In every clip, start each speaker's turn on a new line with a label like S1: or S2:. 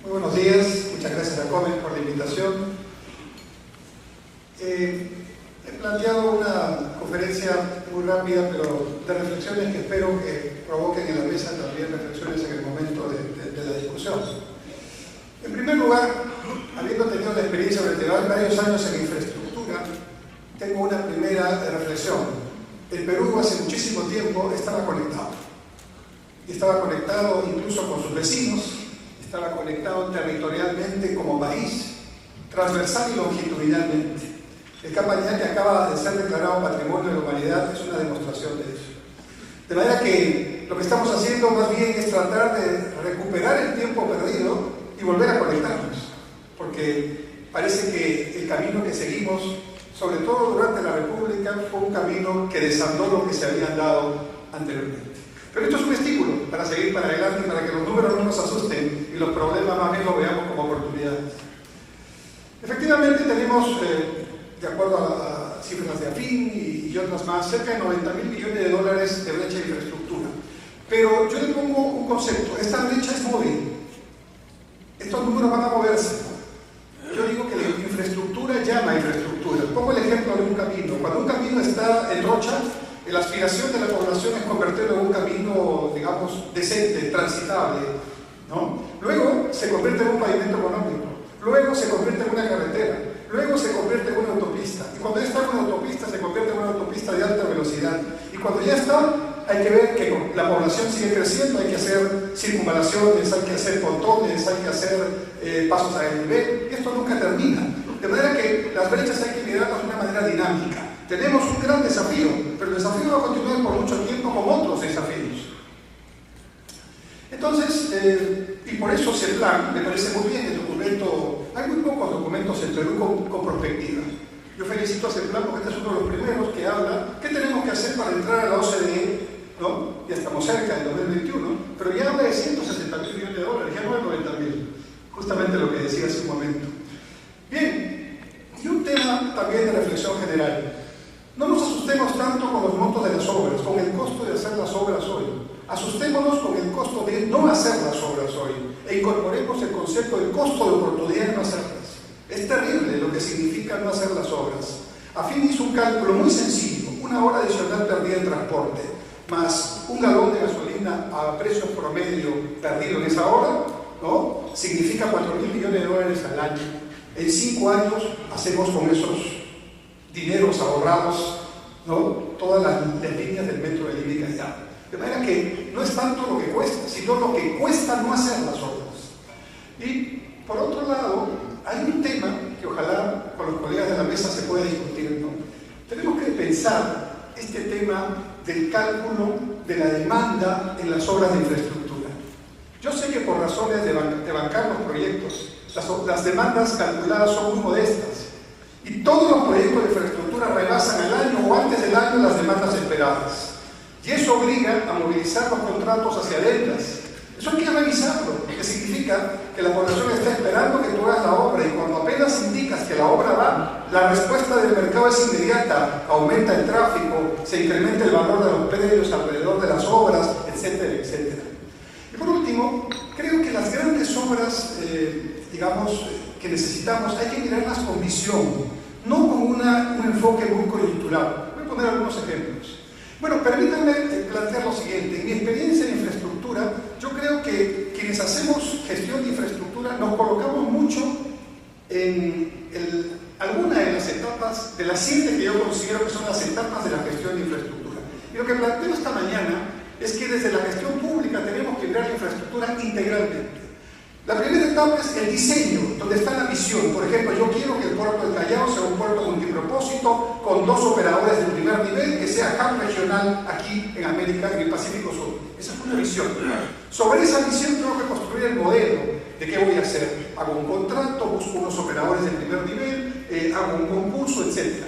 S1: Muy buenos días, muchas gracias a Comen por la invitación. He planteado una conferencia muy rápida, pero de reflexiones que espero que provoquen en la mesa también reflexiones en el momento de la discusión. En primer lugar, habiendo tenido la experiencia durante varios años en infraestructura, tengo una primera reflexión. El Perú hace muchísimo tiempo estaba conectado. Y estaba conectado incluso con sus vecinos, estaba conectado territorialmente como país, transversal y longitudinalmente. El Capañán, que acaba de ser declarado Patrimonio de la Humanidad, es una demostración de eso. De manera que lo que estamos haciendo más bien es tratar de recuperar el tiempo perdido y volver a conectarnos, porque parece que el camino que seguimos, sobre todo durante la República, fue un camino que desandó lo que se había dado anteriormente. Pero esto es un estímulo para seguir para adelante y para que los números no nos asusten y los problemas más bien los veamos como oportunidades. Efectivamente tenemos, de acuerdo a cifras de AFIN y otras más, cerca de 90.000 millones de dólares de brecha de infraestructura. Pero yo le pongo un concepto: esta brecha es móvil. Estos números van a moverse. Yo digo que la infraestructura llama a infraestructura. Pongo el ejemplo de un camino. Cuando un camino está en rocha, la aspiración de la población es convertirlo en un camino, digamos, decente, transitable, ¿no? Luego se convierte en un pavimento económico, luego se convierte en una carretera, luego se convierte en una autopista, y cuando ya está en una autopista se convierte en una autopista de alta velocidad, y cuando ya está, hay que ver que la población sigue creciendo, hay que hacer circunvalaciones, hay que hacer pontones, hay que hacer pasos a desnivel, y esto nunca termina. De manera que las brechas hay que mirarlas de una manera dinámica. Tenemos un gran desafío, pero el desafío va a continuar por mucho tiempo como otros desafíos. Entonces, y por eso CEPLAN me parece muy bien el documento. Hay muy pocos documentos en Perú con perspectiva. Yo felicito a CEPLAN porque este es uno de los primeros que habla qué tenemos que hacer para entrar a la OCDE, ¿no? Ya estamos cerca del 2021, pero ya habla de 160.000 millones de dólares, ya no de 90.000, justamente lo que decía hace un momento. Bien, y un tema también de reflexión general. No nos asustemos tanto con los montos de las obras, con el costo de hacer las obras hoy. Asustémonos con el costo de no hacer las obras hoy e incorporemos el concepto del costo de oportunidad de no hacerlas. Es terrible lo que significa no hacer las obras. AFIN hizo un cálculo muy sencillo: una hora adicional perdida en transporte, más un galón de gasolina a precio promedio perdido en esa hora, ¿no? Significa 4.000 millones de dólares al año. En 5 años hacemos con esos dineros ahorrados, ¿no?, todas las líneas del metro de Lima y Callao. De manera que no es tanto lo que cuesta, sino lo que cuesta no hacer las obras. Y por otro lado, hay un tema que ojalá con los colegas de la mesa se pueda discutir, ¿no? Tenemos que pensar este tema del cálculo de la demanda en las obras de infraestructura. Yo sé que por razones de bancar los proyectos, las demandas calculadas son muy modestas. Y todos los proyectos de infraestructura rebasan al año o antes del año las demandas esperadas. Y eso obliga a movilizar los contratos hacia deudas. Eso hay que revisarlo, porque significa que la población está esperando que tú hagas la obra y cuando apenas indicas que la obra va, la respuesta del mercado es inmediata. Aumenta el tráfico, se incrementa el valor de los predios alrededor de las obras, etcétera, etcétera. Y por último, creo que las grandes obras, digamos, que necesitamos, hay que mirarlas con visión, no con un enfoque muy coyuntural. Voy a poner algunos ejemplos. Bueno, permítanme plantear lo siguiente. En mi experiencia en infraestructura, yo creo que quienes hacemos gestión de infraestructura nos colocamos mucho en alguna de las etapas, de las 7 que yo considero que son las etapas de la gestión de infraestructura. Y lo que planteo esta mañana es que desde la gestión pública tenemos que mirar la infraestructura integralmente. La primera etapa es el diseño, donde está la visión. Por ejemplo, yo quiero que el puerto del Callao sea un puerto multipropósito con 2 operadores de primer nivel, que sea hub regional aquí en América, en el Pacífico Sur. Esa es una visión. Sobre esa visión tengo que construir el modelo de qué voy a hacer. Hago un contrato, busco unos operadores de primer nivel, hago un concurso, etc.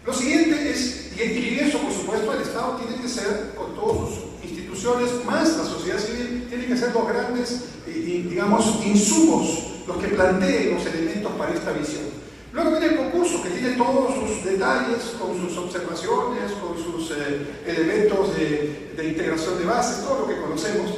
S1: Lo siguiente es, y eso por supuesto el Estado tiene que ser, con todas sus instituciones, más la sociedad civil, tiene que ser los grandes, digamos, insumos, los que planteen los elementos para esta visión. Luego viene el concurso, que tiene todos sus detalles, con sus observaciones, con sus elementos de integración de bases, todo lo que conocemos.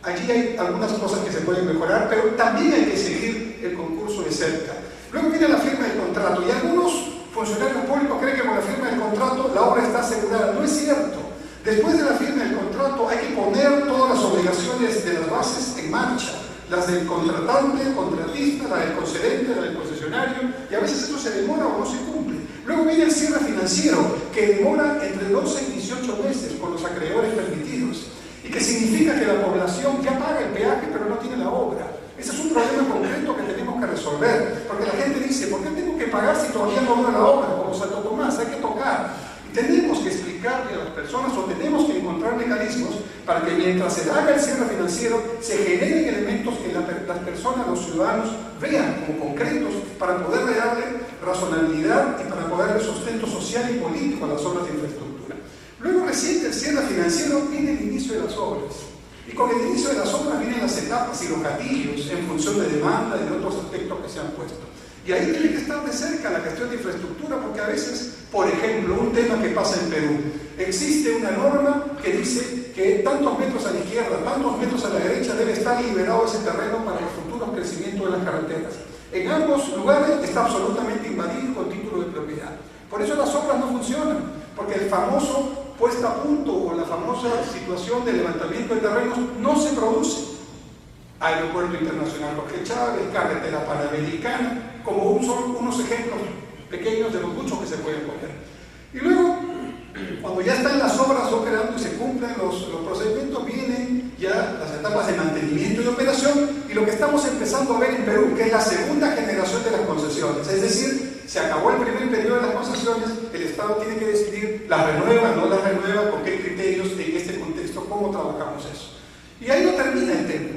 S1: Allí hay algunas cosas que se pueden mejorar, pero también hay que seguir el concurso de cerca. Luego viene la firma del contrato, y algunos funcionarios públicos creen que con la firma del contrato la obra está asegurada. No es cierto. Después de la firma del contrato hay que poner todas las obligaciones de las bases en marcha. Las del contratante, contratista, la del concedente, la del concesionario, y a veces eso se demora o no se cumple. Luego viene el cierre financiero, que demora entre 12 y 18 meses con los acreedores permitidos, y que significa que la población ya paga el peaje pero no tiene la obra. Ese es un problema concreto que tenemos que resolver, porque la gente dice, ¿por qué tengo que pagar si todavía no veo la obra? Como Santo Tomás, hay que tocar. Y tenemos que explicarle a las personas, o tenemos que encontrar mecanismos para que mientras se haga el cierre financiero se generen elementos que las personas, los ciudadanos, vean como concretos para poder darle razonabilidad y para poder darle sustento social y político a las obras de infraestructura. Luego, recién del cierre financiero, viene el inicio de las obras. Y con el inicio de las obras vienen las etapas y los gatillos en función de demanda y de otros aspectos que se han puesto. Y ahí tiene que estar de cerca la gestión de infraestructura, porque a veces, por ejemplo, un tema que pasa en Perú, existe una norma que dice que tantos metros a la izquierda, tantos metros a la derecha debe estar liberado ese terreno para el futuro crecimiento de las carreteras. En ambos lugares está absolutamente invadido con título de propiedad. Por eso las obras no funcionan, porque el famoso puesta a punto o la famosa situación de levantamiento de terrenos no se produce. Aeropuerto Internacional Jorge Chávez, Carretera Panamericana, como unos ejemplos pequeños de los muchos que se pueden poner. Y luego, cuando ya están las obras operando y se cumplen los procedimientos, vienen ya las etapas de mantenimiento y operación, y lo que estamos empezando a ver en Perú, que es la segunda generación de las concesiones. Es decir, se acabó el primer periodo de las concesiones, el Estado tiene que decidir las renueva, no las renueva, con qué criterios, en este contexto, cómo trabajamos eso. Y ahí no termina el tema.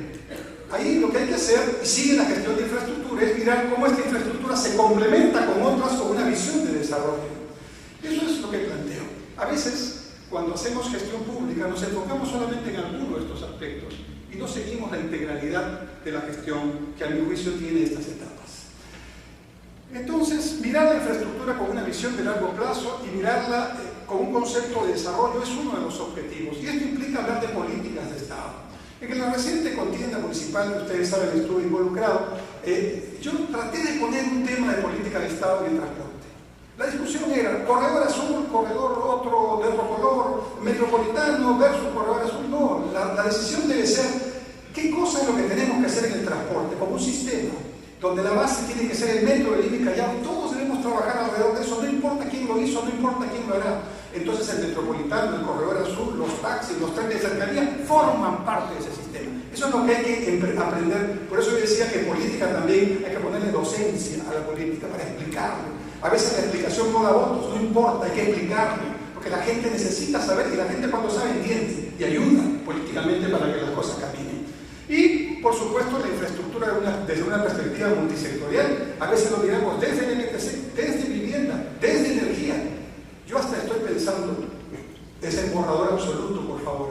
S1: Ahí lo que hay que hacer, y sigue la gestión de infraestructura, es mirar cómo esta infraestructura se complementa con otras, con una visión de desarrollo. Eso es lo que planteo. A veces, cuando hacemos gestión pública, nos enfocamos solamente en alguno de estos aspectos y no seguimos la integralidad de la gestión que a mi juicio tiene estas etapas. Entonces, mirar la infraestructura con una visión de largo plazo y mirarla con un concepto de desarrollo es uno de los objetivos. Y esto implica hablar de políticas de Estado. En la reciente contienda municipal, que ustedes saben, estuve involucrado, yo traté de poner un tema de política de Estado en el transporte. La discusión era corredor azul, corredor de otro color, metropolitano versus corredor azul. No, la decisión debe ser qué cosa es lo que tenemos que hacer en el transporte, como un sistema, donde la base tiene que ser el metro de Lima y Callao, y todos debemos trabajar alrededor de eso, no importa quién lo hizo, no importa quién lo hará. Entonces el metropolitano, el corredor azul, los taxis, los trenes de cercanía forman parte de ese sistema. Eso es lo que hay que aprender. Por eso yo decía que en política también hay que ponerle docencia a la política para explicarlo. A veces la explicación no da votos, no importa, hay que explicarlo, porque la gente necesita saber, y la gente cuando sabe entiende y ayuda políticamente para que las cosas caminen. Y, por supuesto, la infraestructura desde una perspectiva multisectorial. A veces lo miramos desde el NTC, desde vivienda, desde energía. Yo hasta estoy pensando, es el borrador absoluto, por favor,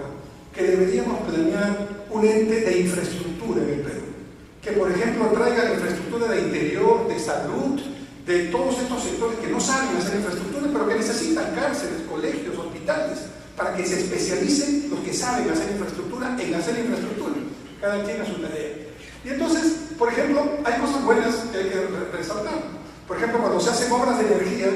S1: que deberíamos planear un ente de infraestructura en el Perú. Que, por ejemplo, traiga la infraestructura de interior, de salud, de todos estos sectores que no saben hacer infraestructura, pero que necesitan cárceles, colegios, hospitales, para que se especialicen los que saben hacer infraestructura en hacer infraestructura. Cada quien a su tarea. Y entonces, por ejemplo, hay cosas buenas que hay que resaltar. Por ejemplo, cuando se hacen obras de energía,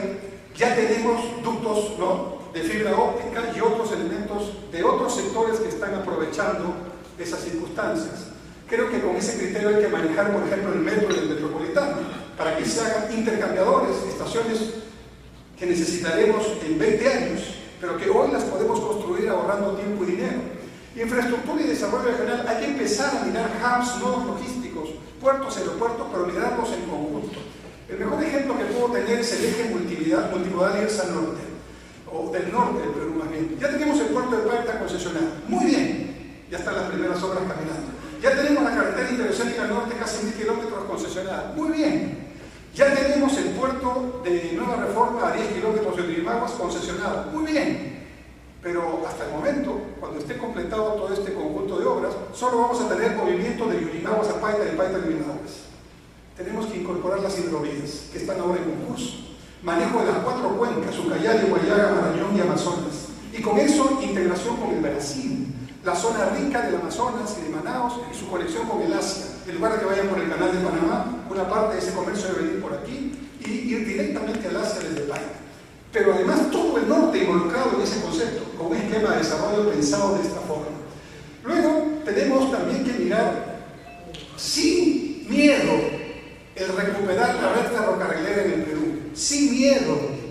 S1: ya tenemos ductos, ¿no?, de fibra óptica y otros elementos de otros sectores que están aprovechando esas circunstancias. Creo que con ese criterio hay que manejar, por ejemplo, el metro y el metropolitano, para que se hagan intercambiadores, estaciones que necesitaremos en 20 años, pero que hoy las podemos construir ahorrando tiempo y dinero. Infraestructura y desarrollo regional, hay que empezar a mirar hubs no logísticos, puertos, aeropuertos, pero mirarlos en conjunto. El mejor ejemplo que puedo tener es el eje multimodal Irsa Norte, o del norte del Perú más bien. Ya tenemos el puerto de Paita concesionado, muy bien, ya están las primeras obras caminando. Ya tenemos la carretera interoceánica norte, casi 1000 kilómetros concesionada, muy bien. Ya tenemos el puerto de Nueva Reforma a 10 kilómetros de Yurimaguas concesionado, muy bien. Pero hasta el momento, cuando esté completado todo este conjunto de obras, solo vamos a tener movimiento de Yurimaguas a Paita y de Paita a Yurimaguas. Tenemos que incorporar las hidrovías, que están ahora en concurso. Manejo de las 4 cuencas, Ucayali, Guayaga, Marañón y Amazonas. Y con eso, integración con el Brasil. la zona rica del Amazonas y de Manaos y su conexión con el Asia. En lugar de que vayan por el canal de Panamá, una parte de ese comercio debe venir por aquí y ir directamente al Asia desde Paine. Pero además todo el norte involucrado en ese concepto, con un esquema de desarrollo pensado de esta forma. Luego tenemos también que mirar sin miedo el recuperar la red ferrocarrilera en el Perú, sin miedo.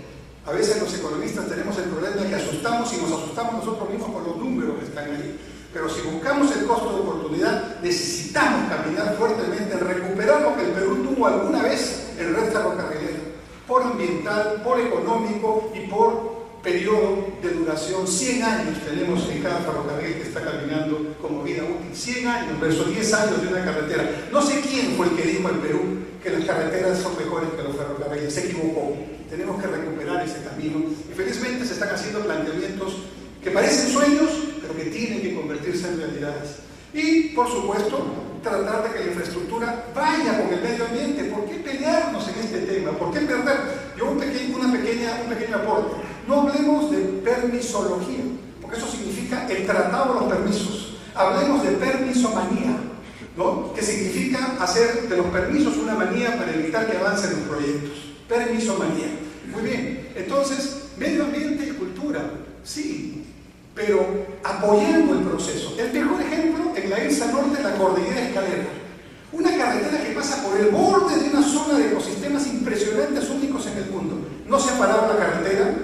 S1: A veces los economistas tenemos el problema de que asustamos y nos asustamos nosotros mismos con los números que están ahí. Pero si buscamos el costo de oportunidad, necesitamos caminar fuertemente en recuperar lo que el Perú tuvo alguna vez en red ferrocarrilera, por ambiental, por económico y por periodo de duración. 100 años tenemos en cada ferrocarril que está caminando como vida útil. 100 años versus 10 años de una carretera. No sé quién fue el que dijo en Perú que las carreteras son mejores que los ferrocarriles. Se equivocó. Tenemos que recuperar ese camino. Y felizmente se están haciendo planteamientos que parecen sueños, pero que tienen que convertirse en realidades. Y, por supuesto, tratar de que la infraestructura vaya con el medio ambiente. ¿Por qué pelearnos en este tema? ¿Por qué perder? Yo un pequeño aporte. No hablemos de permisología, porque eso significa el tratado de los permisos. Hablemos de permisomanía, ¿no? Que significa hacer de los permisos una manía para evitar que avancen los proyectos. Permisomanía. Muy bien. Entonces, medio ambiente y cultura, sí, pero apoyando el proceso. El mejor ejemplo en la Irsa Norte es la Cordillera Escalera. Una carretera que pasa por el borde de una zona de ecosistemas impresionantes, únicos en el mundo. No se ha parado la carretera.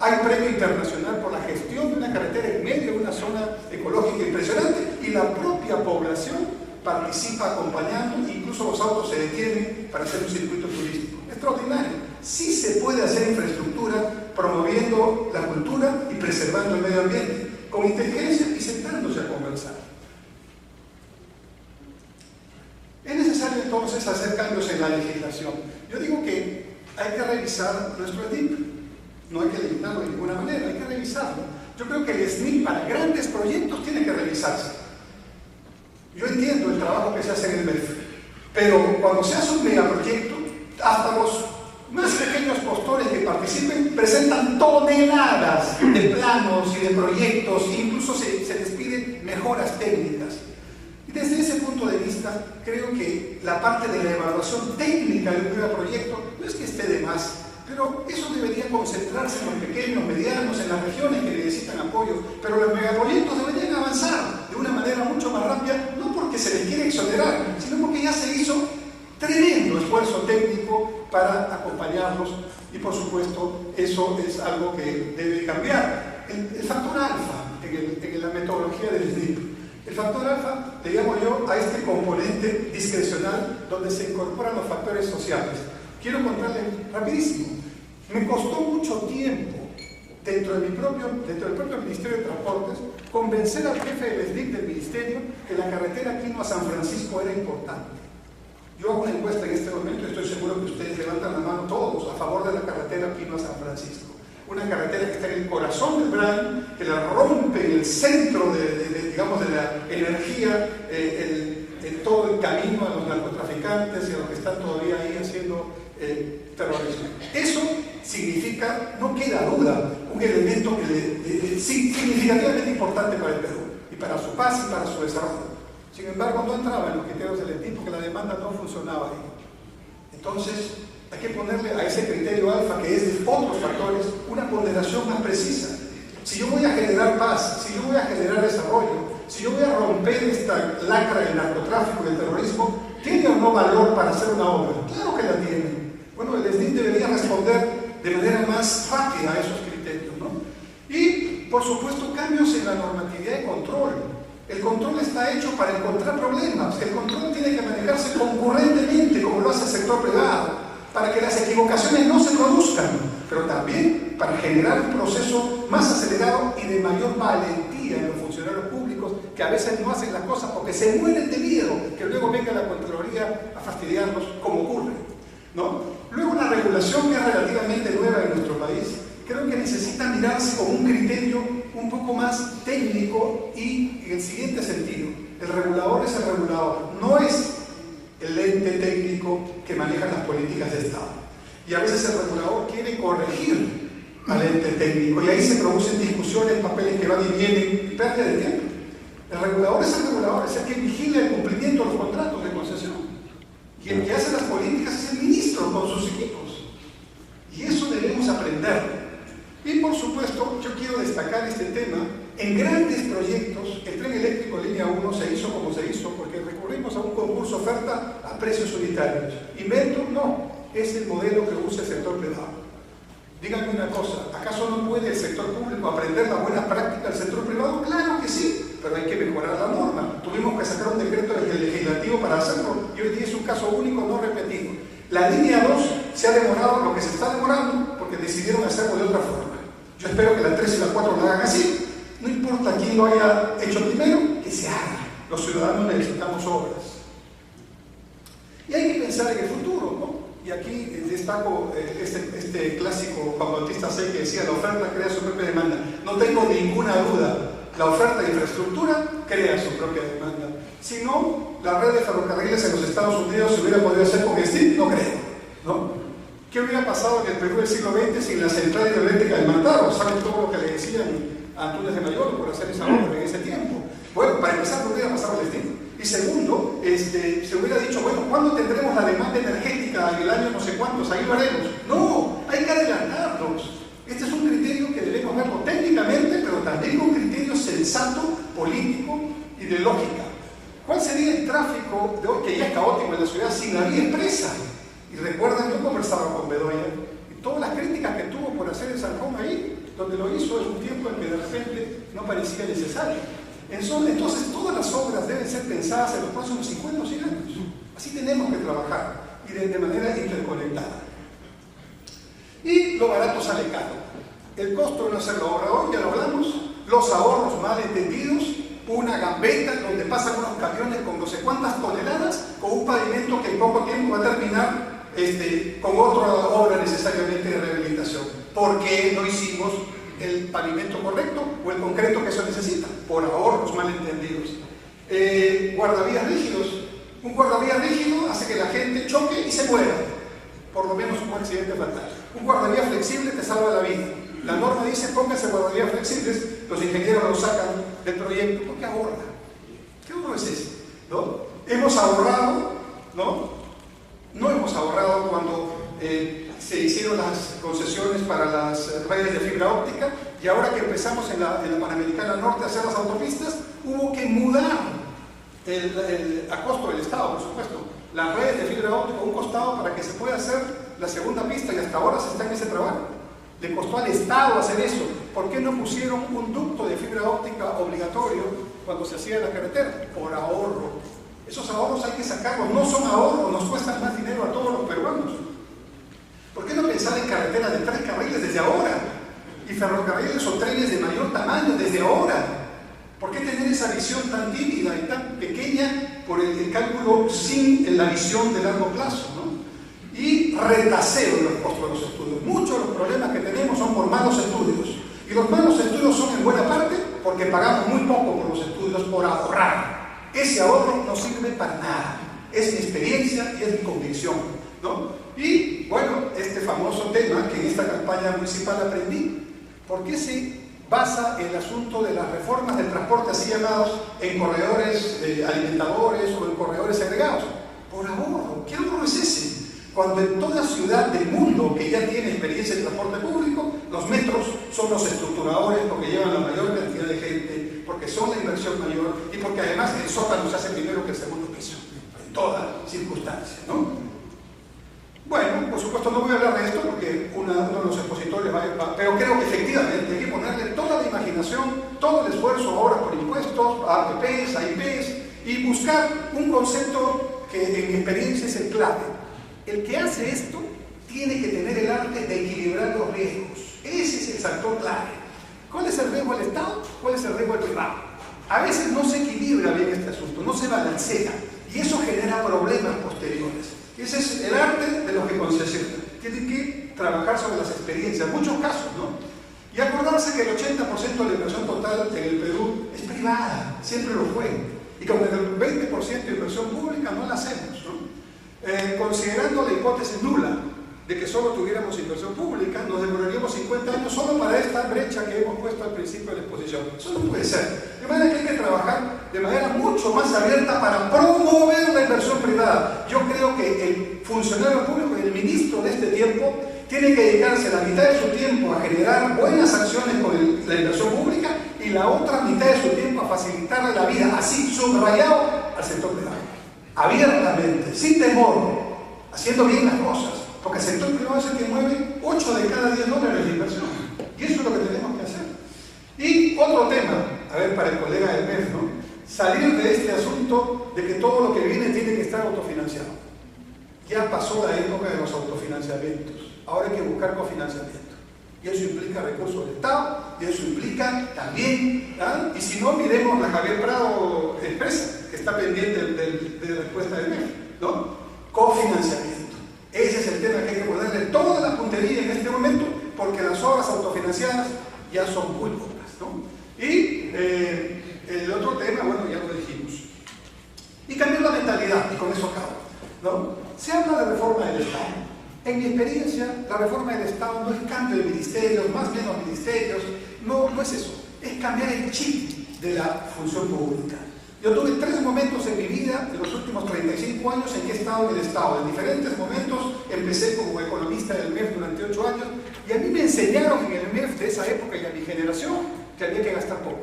S1: Hay premio internacional por la gestión de una carretera en medio de una zona ecológica impresionante y la propia población participa acompañando, incluso los autos se detienen para hacer un circuito turístico. Extraordinario. Sí se puede hacer infraestructura promoviendo la cultura y preservando el medio ambiente, con inteligencia y sentándose a conversar. Es necesario entonces hacer cambios en la legislación. Yo digo que hay que revisar nuestro SNIP. No hay que eliminarlo de ninguna manera, hay que revisarlo. Yo creo que el SNIP para grandes proyectos tiene que revisarse. Yo entiendo el trabajo que se hace en el MEF, pero cuando se hace un megaproyecto, hasta los más pequeños postores que participen presentan toneladas de planos y de proyectos, e incluso se les piden mejoras técnicas. Y desde ese punto de vista, creo que la parte de la evaluación técnica de un megaproyecto no es que esté de más, pero eso debería concentrarse en los pequeños, medianos, en las regiones que necesitan apoyo. Pero los megaproyectos deberían avanzar de una manera mucho más rápida, no porque se les quiere exonerar, sino porque ya se hizo tremendo esfuerzo técnico para acompañarlos y, por supuesto, eso es algo que debe cambiar. El factor alfa en la metodología del SNIP. El factor alfa le llamo yo a este componente discrecional donde se incorporan los factores sociales. Quiero contarles rapidísimo. Me costó mucho tiempo dentro del propio Ministerio de Transportes convencer al jefe del SNIP del Ministerio que la carretera Quino a San Francisco era importante. Yo hago una encuesta en este momento y estoy seguro que ustedes levantan la mano todos a favor de la carretera Quino a San Francisco. Una carretera que está en el corazón del Brain, que la rompe en el centro de la energía, en todo el camino a los narcotraficantes y a los que están todavía ahí haciendo terrorismo. Eso significa, no queda duda, un elemento significativamente importante para el Perú y para su paz y para su desarrollo. Sin embargo, no entraba en los criterios del SNIP porque la demanda no funcionaba ahí. Entonces, hay que ponerle a ese criterio alfa, que es de otros factores, una ponderación más precisa. Si yo voy a generar paz, si yo voy a generar desarrollo, si yo voy a romper esta lacra del narcotráfico y del terrorismo, ¿tiene o no valor para hacer una obra? Claro que la tiene. Bueno, el SNIP debería responder de manera más rápida a esos criterios, ¿no? Y, por supuesto, cambios en la normatividad de control. El control está hecho para encontrar problemas. El control tiene que manejarse concurrentemente, como lo hace el sector privado, para que las equivocaciones no se produzcan, pero también para generar un proceso más acelerado y de mayor valentía en los funcionarios públicos, que a veces no hacen las cosas porque se mueren de miedo que luego venga la Contraloría a fastidiarlos, como ocurre, ¿no? Luego, la regulación, que es relativamente nueva en nuestro país, creo que necesita mirarse con un criterio un poco más técnico y en el siguiente sentido: el regulador es el regulador, no es el ente técnico que maneja las políticas de Estado. Y a veces el regulador quiere corregir al ente técnico y ahí se producen discusiones, papeles que van y vienen, pérdida de tiempo. El regulador es el que vigila el cumplimiento de los contratos de concesión. Y el que hace las políticas es el ministro con sus equipos. Y eso debemos aprender. Y por supuesto, yo quiero destacar este tema. En grandes proyectos, el tren eléctrico línea 1 se hizo como se hizo, porque recurrimos a un concurso oferta a precios unitarios. Invento, no, es el modelo que usa el sector privado. Díganme una cosa, ¿acaso no puede el sector público aprender la buena práctica del sector privado? Claro que sí, pero hay que mejorar la norma. Tuvimos que sacar un decreto legislativo para hacerlo, y hoy día es un caso único no repetido. La línea 2 se ha demorado lo que se está demorando porque decidieron hacerlo de otra forma. Yo espero que la 3 y la 4 lo hagan así. No importa quién lo haya hecho primero, que se haga. Los ciudadanos necesitamos obras. Y hay que pensar en el futuro, ¿no? Y aquí destaco este clásico Juan Bautista Say que decía: la oferta crea su propia demanda. No tengo ninguna duda, la oferta de infraestructura crea su propia demanda. Si no, la red de ferrocarriles en los Estados Unidos se hubiera podido hacer con Steel, no creo, ¿no? ¿Qué hubiera pasado en el Perú del siglo XX sin la central hidroeléctrica del Mantaro? ¿Saben todo lo que le decían a Antunes de Mayor por hacer esa obra en ese tiempo? Bueno, para empezar, no hubiera pasado el destino. Y segundo, se hubiera dicho, bueno, ¿cuándo tendremos la demanda energética en el año no sé cuántos? Ahí lo haremos. No, hay que adelantarnos. Este es un criterio que debemos verlo técnicamente, pero también un criterio sensato, político y de lógica. ¿Cuál sería el tráfico de hoy, que ya es caótico en la ciudad, sin la vía expresa? Y recuerdan, yo conversaba con Bedoya, y todas las críticas que tuvo por hacer el San Juan ahí, donde lo hizo en un tiempo en que de repente no parecía necesario. Entonces, todas las obras deben ser pensadas en los próximos 50 o 100 años. Así tenemos que trabajar, y de manera interconectada. Y lo barato sale caro. El costo de no hacerlo ahorrador, ya lo hablamos. Los ahorros mal entendidos, una gambeta donde pasan unos camiones con no sé cuántas toneladas, con un pavimento que en poco tiempo va a terminar con otra obra necesariamente de rehabilitación. ¿Por qué no hicimos el pavimento correcto o el concreto que eso necesita? Por ahorros mal entendidos. Guardavías rígidos. Un guardavías rígido hace que la gente choque y se muera. Por lo menos un accidente fatal. Un guardavías flexible te salva la vida. La norma dice: pónganse guardavías flexibles. Los ingenieros lo sacan del proyecto porque ahorra. ¿Qué ahorro es ese? ¿No? Hemos ahorrado, ¿no? No hemos ahorrado cuando se hicieron las concesiones para las redes de fibra óptica, y ahora que empezamos en la Panamericana Norte a hacer las autopistas, hubo que mudar a costo del Estado, por supuesto, las redes de fibra óptica a un costado para que se pueda hacer la segunda pista, y hasta ahora se está en ese trabajo. Le costó al Estado hacer eso. ¿Por qué no pusieron un ducto de fibra óptica obligatorio cuando se hacía la carretera? Por ahorro. Esos ahorros hay que sacarlos, no son ahorros, nos cuestan más dinero a todos los peruanos. ¿Por qué no pensar en carreteras de 3 carriles desde ahora? Y ferrocarriles o trenes de mayor tamaño desde ahora. ¿Por qué tener esa visión tan tímida y tan pequeña por el cálculo sin la visión de largo plazo, ¿no? Y retaseo en los costos de los estudios. Muchos de los problemas que tenemos son por malos estudios. Y los malos estudios son en buena parte porque pagamos muy poco por los estudios, por ahorrar. Ese ahorro no sirve para nada. Es mi experiencia y es mi convicción, ¿no? Y bueno, este famoso tema que en esta campaña municipal aprendí. ¿Por qué se basa el asunto de las reformas del transporte así llamados en corredores alimentadores o en corredores segregados? Por ahorro. ¿Qué ahorro es ese? Cuando en toda ciudad del mundo que ya tiene experiencia en transporte público, los metros son los estructuradores porque llevan la mayor cantidad de gente, porque son la inversión mayor y porque además el sótano se hace primero que el segundo piso, en toda circunstancia, ¿no? Bueno, por supuesto no voy a hablar de esto porque uno de los expositores va, pero creo que efectivamente hay que ponerle toda la imaginación, todo el esfuerzo ahora por impuestos, a APPs, a IPs, y buscar un concepto que en mi experiencia es el clave. El que hace esto tiene que tener el arte de equilibrar los riesgos. Ese es el factor clave. ¿Cuál es el riesgo del Estado? ¿Cuál es el riesgo del privado? A veces no se equilibra bien este asunto, no se balancea, y eso genera problemas posteriores. Ese es el arte de los que concesionan. Tienen que trabajar sobre las experiencias, en muchos casos, ¿no? Y acordarse que el 80% de la inversión total en el Perú es privada, siempre lo fue. Y con el 20% de inversión pública no la hacemos, ¿no? Considerando la hipótesis nula de que solo tuviéramos inversión pública, nos demoraríamos 50 años solo para esta brecha que hemos puesto al principio de la exposición. Eso no puede ser. De manera que hay que trabajar de manera mucho más abierta para promover la inversión privada. Yo creo que el funcionario público y el ministro de este tiempo tiene que dedicarse la mitad de su tiempo a generar buenas acciones con la inversión pública y la otra mitad de su tiempo a facilitarle la vida, así subrayado, al sector privado. Abiertamente, sin temor, haciendo bien las cosas, porque el sector privado es el que mueve 8 de cada 10 dólares de inversión. Y eso es lo que tenemos que hacer. Y otro tema, a ver, para el colega del MEF, ¿no? Salir de este asunto de que todo lo que viene tiene que estar autofinanciado. Ya pasó la época de los autofinanciamientos. Ahora hay que buscar cofinanciamiento. Y eso implica recursos del Estado, y eso implica también, ¿ah? Y si no, miremos la Javier Prado empresa, que está pendiente de respuesta del MEF, ¿no? Cofinanciamiento. Ese es el tema que hay que ponerle toda la puntería en este momento, porque las obras autofinanciadas ya son muy pocas, ¿no? Y el otro tema, bueno, ya lo dijimos. Y cambiar la mentalidad, y con eso acabo, ¿no? Se habla de reforma del Estado. En mi experiencia, la reforma del Estado no es cambio de ministerios, más menos ministerios, no es eso, es cambiar el chip de la función pública. Yo tuve 3 momentos en mi vida, en los últimos 35 años, en que he estado en el Estado. En diferentes momentos empecé como economista del MEF durante 8 años, y a mí me enseñaron en el MEF de esa época y a mi generación que había que gastar poco.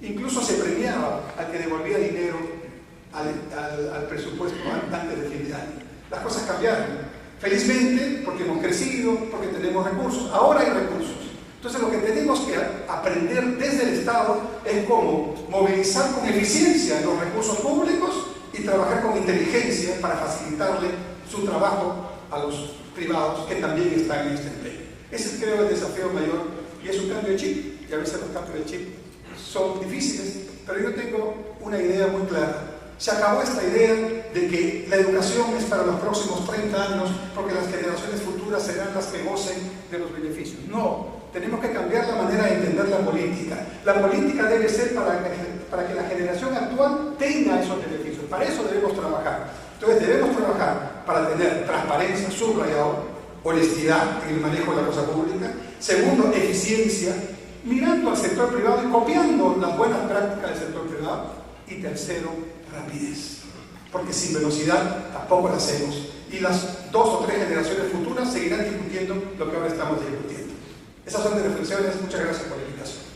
S1: Incluso se premiaba al que devolvía dinero al presupuesto antes de fin de año. Las cosas cambiaron. Felizmente, porque hemos crecido, porque tenemos recursos. Ahora hay recursos. Entonces lo que tenemos que aprender desde el Estado es cómo movilizar con eficiencia los recursos públicos y trabajar con inteligencia para facilitarle su trabajo a los privados que también están en este empleo. Ese es, creo, el desafío mayor, y es un cambio de chip, y a veces los cambios de chip son difíciles, pero yo tengo una idea muy clara. Se acabó esta idea de que la educación es para los próximos 30 años porque las generaciones futuras serán las que gocen de los beneficios. No, tenemos que cambiar la manera de entender la política. La política debe ser para que la generación actual tenga esos beneficios. Para eso debemos trabajar. Entonces debemos trabajar para tener transparencia, subrayado, honestidad en el manejo de la cosa pública. Segundo, eficiencia, mirando al sector privado y copiando las buenas prácticas del sector privado. Y tercero, rapidez, porque sin velocidad tampoco la hacemos, y las 2 o 3 generaciones futuras seguirán discutiendo lo que ahora estamos discutiendo. Esas son mis reflexiones. Muchas gracias por la invitación.